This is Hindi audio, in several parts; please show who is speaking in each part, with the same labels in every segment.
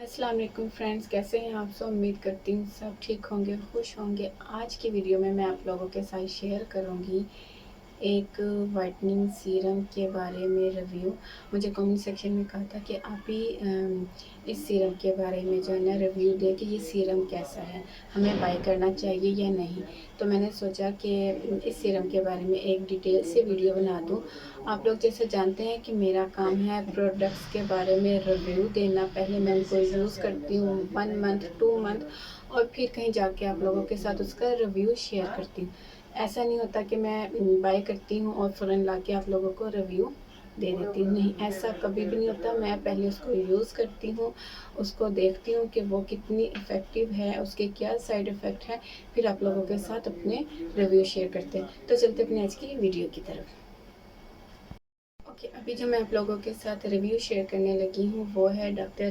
Speaker 1: अस्सलाम वालेकुम फ्रेंड्स, कैसे हैं आप सब। उम्मीद करती हूँ सब ठीक होंगे, खुश होंगे। आज की वीडियो में मैं आप लोगों के साथ शेयर करूँगी एक वाइटनिंग सीरम के बारे में रिव्यू। मुझे कमेंट सेक्शन में कहा था कि आप ही इस सीरम के बारे में जो है ना रिव्यू दें कि ये सीरम कैसा है, हमें बाय करना चाहिए या नहीं। तो मैंने सोचा कि इस सीरम के बारे में एक डिटेल से वीडियो बना दूँ। आप लोग जैसे जानते हैं कि मेरा काम है प्रोडक्ट्स के बारे में रिव्यू देना। पहले मैं उनको यूज़ करती हूँ 1 मंथ 2 मंथ, और फिर कहीं जाके आप लोगों के साथ उसका रिव्यू शेयर करती हूँ। ऐसा नहीं होता कि मैं बाय करती हूँ और फ़ौरन लाके आप लोगों को रिव्यू दे देती हूँ, नहीं, ऐसा कभी भी नहीं होता। मैं पहले उसको यूज़ करती हूँ, उसको देखती हूँ कि वो कितनी इफ़ेक्टिव है, उसके क्या साइड इफ़ेक्ट है, फिर आप लोगों के साथ अपने रिव्यू शेयर करते हैं। तो चलते अपने आज की वीडियो की तरफ। ओके, अभी जो मैं आप लोगों के साथ रिव्यू शेयर करने लगी हूँ वो है डॉक्टर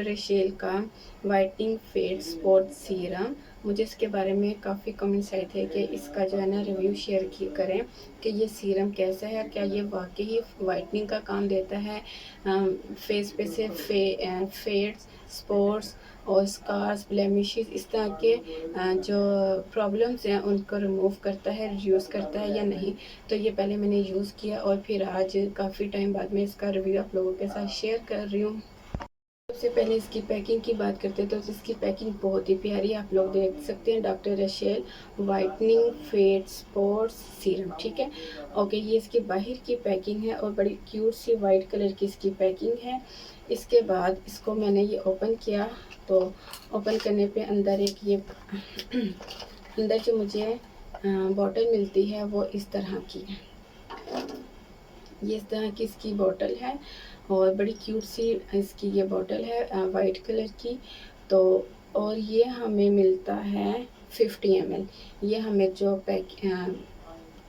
Speaker 1: रेशेल का वाइटनिंग फेड स्पॉट सीरम। मुझे इसके बारे में काफ़ी कमेंट्स आए थे कि इसका जो है ना रिव्यू शेयर करें कि ये सीरम कैसा है, क्या ये वाकई वाइटनिंग का काम देता है, फेस पे से फेड्स, स्पॉट्स और स्कार्स, ब्लेमिशेस, इस तरह के जो प्रॉब्लम्स हैं उनको रिमूव करता है, रिड्यूस करता है या नहीं। तो ये पहले मैंने यूज़ किया और फिर आज काफ़ी टाइम बाद मैं इसका रिव्यू आप लोगों के साथ शेयर कर रही हूँ। सबसे पहले इसकी पैकिंग की बात करते हैं तो इसकी पैकिंग बहुत ही प्यारी, आप लोग देख सकते हैं, doctor Rachel whitening fade spots serum, ठीक है। ओके, ये इसकी बाहर की पैकिंग है और बड़ी क्यूट सी वाइट कलर की इसकी पैकिंग है। इसके बाद इसको मैंने ये ओपन किया तो ओपन करने पे अंदर एक ये अंदर जो मुझे बॉटल मिलती है वो इस तरह की है। ये इस तरह की इसकी बॉटल है और बड़ी क्यूट सी इसकी ये बॉटल है वाइट कलर की। तो और ये हमें मिलता है 50 ml। ये हमें जो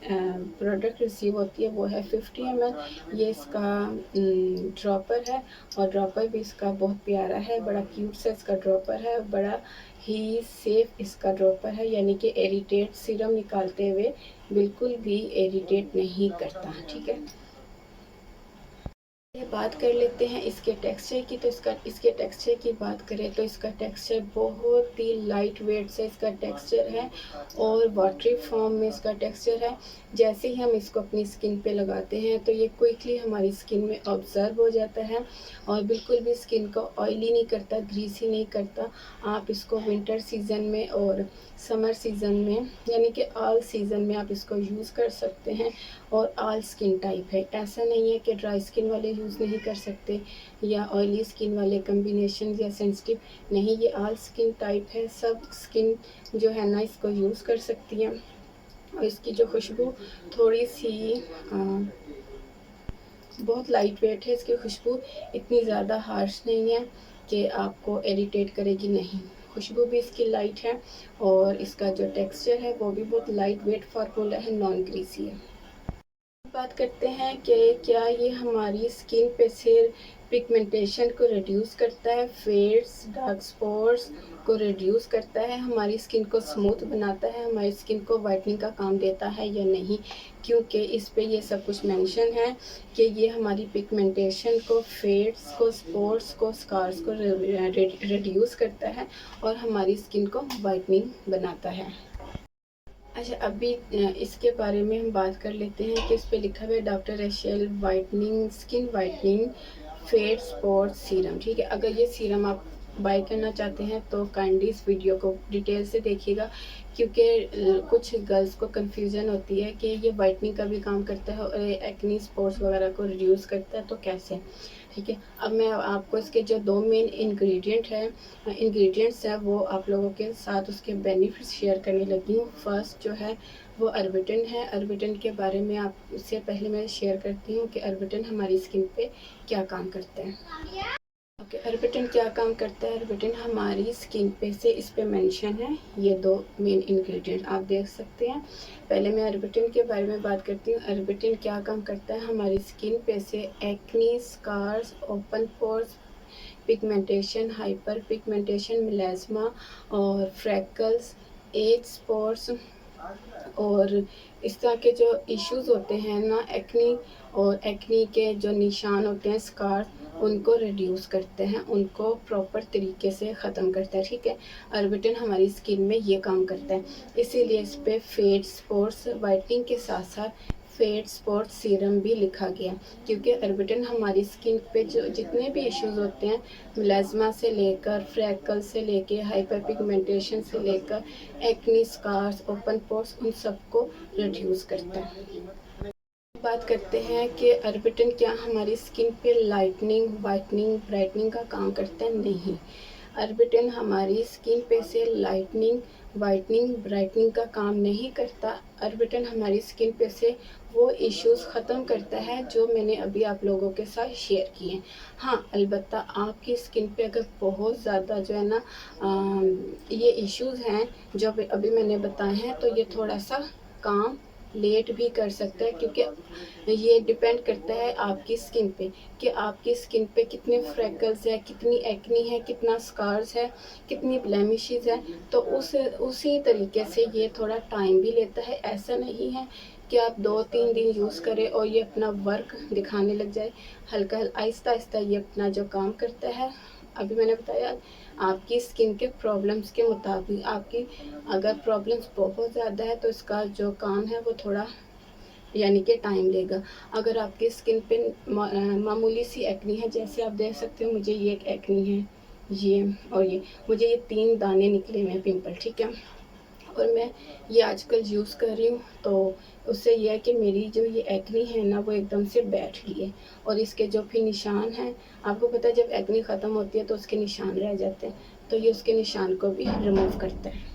Speaker 1: प्रोडक्ट रिसीव होती है वो है 50 ml। ये इसका ड्रॉपर है और ड्रॉपर भी इसका बहुत प्यारा है, बड़ा क्यूट सा इसका ड्रॉपर है, बड़ा ही सेफ इसका ड्रॉपर है, यानी कि इरिटेट सीरम निकालते हुए बिल्कुल भी इरिटेट नहीं करता, ठीक है। ये बात कर लेते हैं इसके टेक्सचर की। तो इसके टेक्सचर की बात करें तो इसका टेक्सचर बहुत ही लाइट वेट से इसका टेक्सचर है और वाटरी फॉर्म में इसका टेक्सचर है। जैसे ही हम इसको अपनी स्किन पे लगाते हैं तो ये क्विकली हमारी स्किन में ऑब्जर्व हो जाता है और बिल्कुल भी स्किन को ऑयली नहीं करता, ग्रीसी नहीं करता। आप इसको विंटर सीज़न में और समर सीज़न में, यानी कि ऑल सीज़न में आप इसको यूज़ कर सकते हैं। और ऑल स्किन टाइप है, ऐसा नहीं है कि ड्राई स्किन वाले यूज़ नहीं कर सकते या ऑयली स्किन वाले कम्बिनेशन या सेंसिटिव, नहीं, ये ऑल स्किन टाइप है। सब स्किन जो है ना इसको यूज़ कर सकती हैं। और इसकी जो खुशबू थोड़ी सी बहुत लाइट वेट है, इसकी खुशबू इतनी ज़्यादा हार्श नहीं है कि आपको इरिटेट करेगी, नहीं, खुशबू भी इसकी लाइट है। और इसका जो टेक्सचर है वो भी बहुत लाइट वेट फार्मूला है, नॉन ग्रीसी है। बात करते हैं कि क्या ये हमारी स्किन पे से पिगमेंटेशन को रिड्यूस करता है, फेड्स, डार्क स्पॉट्स को रिड्यूस करता है, हमारी स्किन को स्मूथ बनाता है, हमारी स्किन को वाइटनिंग का काम देता है या नहीं। क्योंकि इस पे ये सब कुछ मेंशन है कि ये हमारी पिगमेंटेशन को, फेड्स को, स्पॉट्स को, स्कार्स को रिड्यूस करता है और हमारी स्किन को वाइटनिंग बनाता है। अच्छा, अभी इसके बारे में हम बात कर लेते हैं कि इस पे लिखा हुआ है doctor Rachel whitening skin whitening fade spot serum, ठीक है। अगर ये सीरम आप बाय करना चाहते हैं तो काइंडली इस वीडियो को डिटेल से देखिएगा, क्योंकि कुछ गर्ल्स को कंफ्यूजन होती है कि ये वाइटनिंग का भी काम करता है और एक्नी स्पॉट्स वगैरह को रिड्यूस करता है, तो कैसे, ठीक है। अब मैं आपको इसके जो दो मेन इंग्रेडिएंट्स हैं वो आप लोगों के साथ उसके बेनिफिट्स शेयर करने लगी हूँ। फर्स्ट जो है वो अर्बिटन है। अर्बिटन के बारे में आपसे पहले मैं शेयर करती हूँ कि अर्बिटन हमारी स्किन पे क्या काम करता है। ओके, अर्बिटन क्या काम करता है। अर्बिटन हमारी स्किन पे से, इस पे मेंशन है, ये दो मेन इंग्रेडिएंट आप देख सकते हैं। पहले मैं अर्बिटन के बारे में बात करती हूँ। अर्बिटन क्या काम करता है, हमारी स्किन पे से acne, scars, open pores, pigmentation, hyper pigmentation, melasma और फ्रैकल्स, एज स्पॉट्स और इस तरह के जो इश्यूज़ होते हैं ना, एक्नी और एक्नी के जो निशान होते हैं, स्कार, उनको रिड्यूस करते हैं, उनको प्रॉपर तरीके से ख़त्म करता है। ठीक है, अर्बिटन हमारी स्किन में ये काम करता है, इसीलिए इस पर फेड स्पॉट्स वाइटनिंग के साथ साथ फेड स्पॉट सीरम भी लिखा गया, क्योंकि अर्बिटन हमारी स्किन पे जो जितने भी इश्यूज होते हैं, मिलाज़मा से लेकर फ्रैकल से लेकर हाइपर पिगमेंटेशन से लेकर एक्नी, स्कार्स, ओपन पोर्स, उन सबको रिड्यूस करता है। बात करते हैं कि अर्बिटन क्या हमारी स्किन पे लाइटनिंग, वाइटनिंग, ब्राइटनिंग का काम करता है? नहीं, अर्बिटन हमारी स्किन पे से लाइटनिंग, वाइटनिंग, ब्राइटनिंग का काम नहीं करता। अर्बिटन हमारी स्किन पे से वो इश्यूज़ ख़त्म करता है जो मैंने अभी आप लोगों के साथ शेयर किए। हाँ, अलबत्ता आपकी स्किन पे अगर बहुत ज़्यादा जो है ना ये इश्यूज़ हैं जो अभी मैंने बताए हैं, तो ये थोड़ा सा काम लेट भी कर सकता है, क्योंकि ये डिपेंड करता है आपकी स्किन पे कि आपकी स्किन पे कितने फ्रैकल्स है, कितनी एक्नी है, कितना स्कार्स है, कितनी ब्लेमिशेस है। तो उसी तरीके से ये थोड़ा टाइम भी लेता है। ऐसा नहीं है कि आप 2-3 दिन यूज़ करें और ये अपना वर्क दिखाने लग जाए। हल्का आहिस्ता आहिस्ता ये अपना जो काम करता है, अभी मैंने बताया आपकी स्किन के प्रॉब्लम्स के मुताबिक। आपकी अगर प्रॉब्लम्स बहुत ज़्यादा है तो इसका जो काम है वो थोड़ा यानी कि टाइम लेगा। अगर आपकी स्किन पे मामूली सी एक्नी है, जैसे आप देख सकते हो मुझे ये एक एक्नी है, ये और ये मुझे ये 3 दाने निकले हुए हैं पिंपल। ठीक है, और मैं ये आजकल यूज़ कर रही हूँ, तो उससे यह है कि मेरी जो ये एक्नी है ना वो एकदम से बैठ गई है। और इसके जो भी निशान हैं, आपको पता है जब एक्नी ख़त्म होती है तो उसके निशान रह जाते हैं, तो ये उसके निशान को भी रिमूव करता है।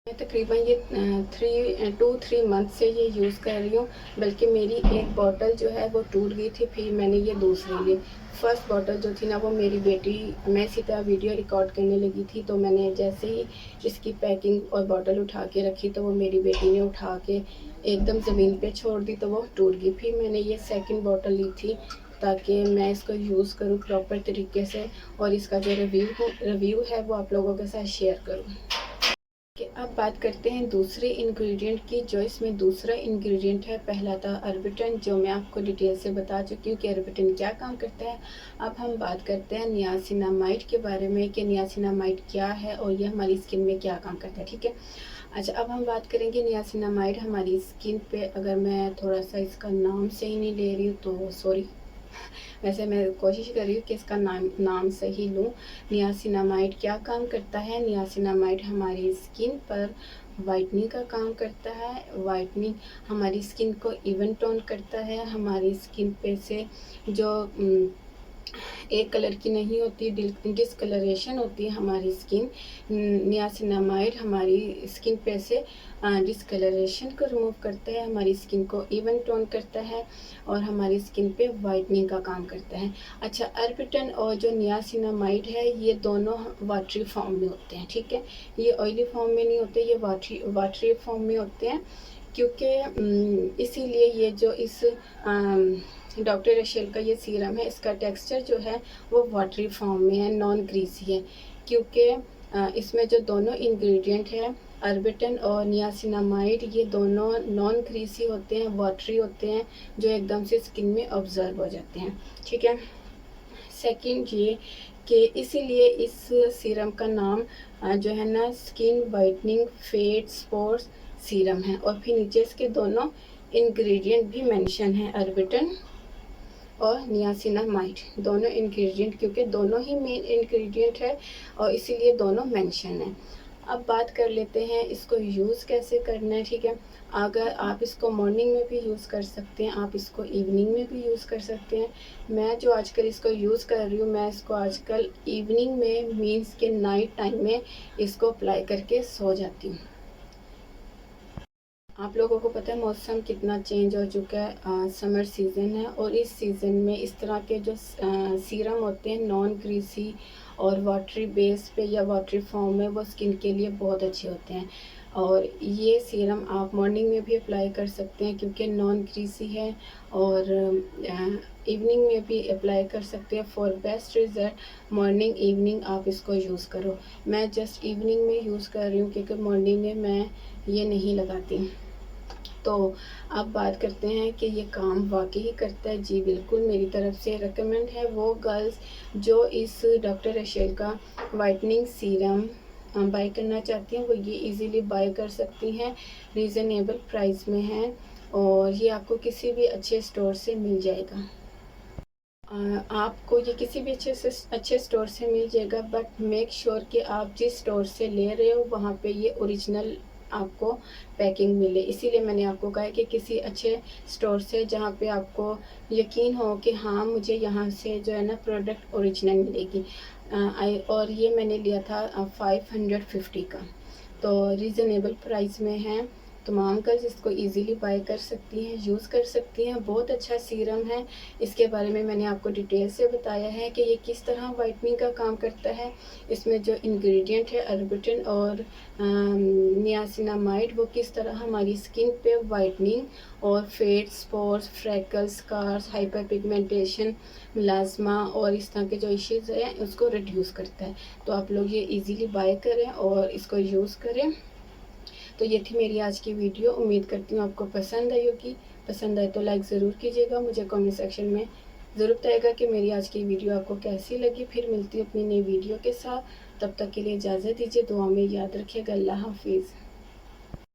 Speaker 1: मैं तकरीबन ये 2-3 मंथ से ये यूज़ कर रही हूँ, बल्कि मेरी एक बॉटल जो है वो टूट गई थी, फिर मैंने ये दूसरी ली। फर्स्ट बॉटल जो थी ना वो मेरी बेटी, मैं इसी तरह वीडियो रिकॉर्ड करने लगी थी, तो मैंने जैसे ही इसकी पैकिंग और बॉटल उठा के रखी तो वो मेरी बेटी ने उठा के एकदम ज़मीन पे छोड़ दी, तो वो टूट गई। फिर मैंने ये सेकंड बॉटल ली थी ताकि मैं इसको यूज़ करूँ प्रॉपर तरीके से, और इसका जो रिव्यू है वो आप लोगों के साथ शेयर करूँ। कि अब बात करते हैं दूसरे इंग्रेडिएंट की। जो इसमें दूसरा इंग्रेडिएंट है, पहला था अर्बिटन, जो मैं आपको डिटेल से बता चुकी हूँ कि अर्बिटन क्या काम करता है। अब हम बात करते हैं नियासिनामाइड के बारे में कि नियासिनामाइड क्या है और ये हमारी स्किन में क्या काम करता है। ठीक है, अच्छा, अब हम बात करेंगे नियासिनामाइड हमारी स्किन पे। अगर मैं थोड़ा सा इसका नाम सही नहीं ले रही हूँ तो सॉरी, वैसे मैं कोशिश कर रही हूँ कि इसका नाम सही लूँ। नियासिनामाइड क्या काम करता है? नियासिनामाइड हमारी स्किन पर वाइटनिंग का काम करता है। वाइटनिंग हमारी स्किन को इवन टोन करता है। हमारी स्किन पे से जो एक कलर की नहीं होती, डिस्कलरेशन होती है हमारी स्किन, नियासिनामाइड हमारी स्किन पे से डिस्कलरेशन को रिमूव करता है, हमारी स्किन को इवन टोन करता है और हमारी स्किन पे वाइटनिंग का काम करता है। अच्छा, अर्बिटन और जो नियासिनामाइड है ये दोनों वाटरी फॉर्म में होते हैं। ठीक है, ये ऑयली फॉर्म में नहीं होते, ये वाटरी फॉर्म में होते हैं, क्योंकि इसीलिए ये जो इस डॉक्टर रशेल का ये सीरम है, इसका टेक्सचर जो है वो वाटरी फॉर्म में है, नॉन ग्रीसी है, क्योंकि इसमें जो दोनों इंग्रेडिएंट है अर्बिटन और नियासिनामाइड, ये दोनों नॉन ग्रीसी होते हैं, वाटरी होते हैं, जो एकदम से स्किन में ऑब्जर्व हो जाते हैं। ठीक है, सेकंड ये कि इसीलिए इस सीरम का नाम जो है ना skin whitening fade spots serum है, और फिर नीचे इसके दोनों इंग्रेडिएंट भी मेंशन है, अर्बिटन और नियासिनामाइड दोनों इंग्रेडिएंट, क्योंकि दोनों ही मेन इंग्रेडिएंट है और इसीलिए दोनों मेंशन है। अब बात कर लेते हैं इसको यूज़ कैसे करना है। ठीक है, अगर आप इसको मॉर्निंग में भी यूज़ कर सकते हैं, आप इसको इवनिंग में भी यूज़ कर सकते हैं। मैं जो आजकल इसको यूज़ कर रही हूँ, मैं इसको आजकल इवनिंग में मीन्स के नाइट टाइम में इसको अप्लाई करके सो जाती हूँ। आप लोगों को पता है मौसम कितना चेंज हो चुका है, समर सीज़न है, और इस सीज़न में इस तरह के जो सीरम होते हैं नॉन ग्रीसी और वाटरी बेस पे या वाटरी फॉर्म में, वो स्किन के लिए बहुत अच्छे होते हैं। और ये सीरम आप मॉर्निंग में भी अप्लाई कर सकते हैं क्योंकि नॉन ग्रीसी है, और इवनिंग में भी अप्लाई कर सकते हैं। For best result morning evening आप इसको यूज़ करो। मैं जस्ट इवनिंग में यूज़ कर रही हूँ क्योंकि मॉर्निंग में मैं ये नहीं लगाती। तो अब बात करते हैं कि ये काम वाक़ई करता है। जी बिल्कुल, मेरी तरफ से रिकमेंड है। वो गर्ल्स जो इस डॉक्टर रशेल का वाइटनिंग सीरम बाय करना चाहती हैं, वो ये इजीली बाय कर सकती हैं। रीज़नेबल प्राइस में है और ये आपको किसी भी अच्छे स्टोर से मिल जाएगा। आपको ये किसी भी अच्छे स्टोर से मिल जाएगा, बट मेक श्योर कि आप जिस स्टोर से ले रहे हो वहाँ पे ये ओरिजिनल आपको पैकिंग मिले। इसीलिए मैंने आपको कहा है कि किसी अच्छे स्टोर से जहाँ पे आपको यकीन हो कि हाँ मुझे यहाँ से जो है ना प्रोडक्ट ओरिजिनल मिलेगी। और ये मैंने लिया था 550 का, तो रीज़नेबल प्राइस में है। तमाम गर्ल्स इसको इजीली बाय कर सकती हैं, यूज़ कर सकती हैं। बहुत अच्छा सीरम है। इसके बारे में मैंने आपको डिटेल से बताया है कि ये किस तरह वाइटनिंग का काम करता है। इसमें जो इंग्रेडिएंट है अर्बिटन और नियासिनामाइड, वो किस तरह हमारी स्किन पे वाइटनिंग और fade, spots, freckles, scars, hyper pigmentation, melasma और इस तरह के जो इश्यूज़ हैं उसको रिड्यूस करता है। तो आप लोग ये इजीली बाय करें और इसको यूज़ करें। तो ये थी मेरी आज की वीडियो। उम्मीद करती हूँ आपको पसंद आई होगी। पसंद आए तो लाइक ज़रूर कीजिएगा। मुझे कमेंट सेक्शन में ज़रूर बताइएगा कि मेरी आज की वीडियो आपको कैसी लगी। फिर मिलती हूँ अपनी नई वीडियो के साथ। तब तक के लिए इजाज़त दीजिए। दुआ में याद रखिएगा। अल्लाह हाफिज़।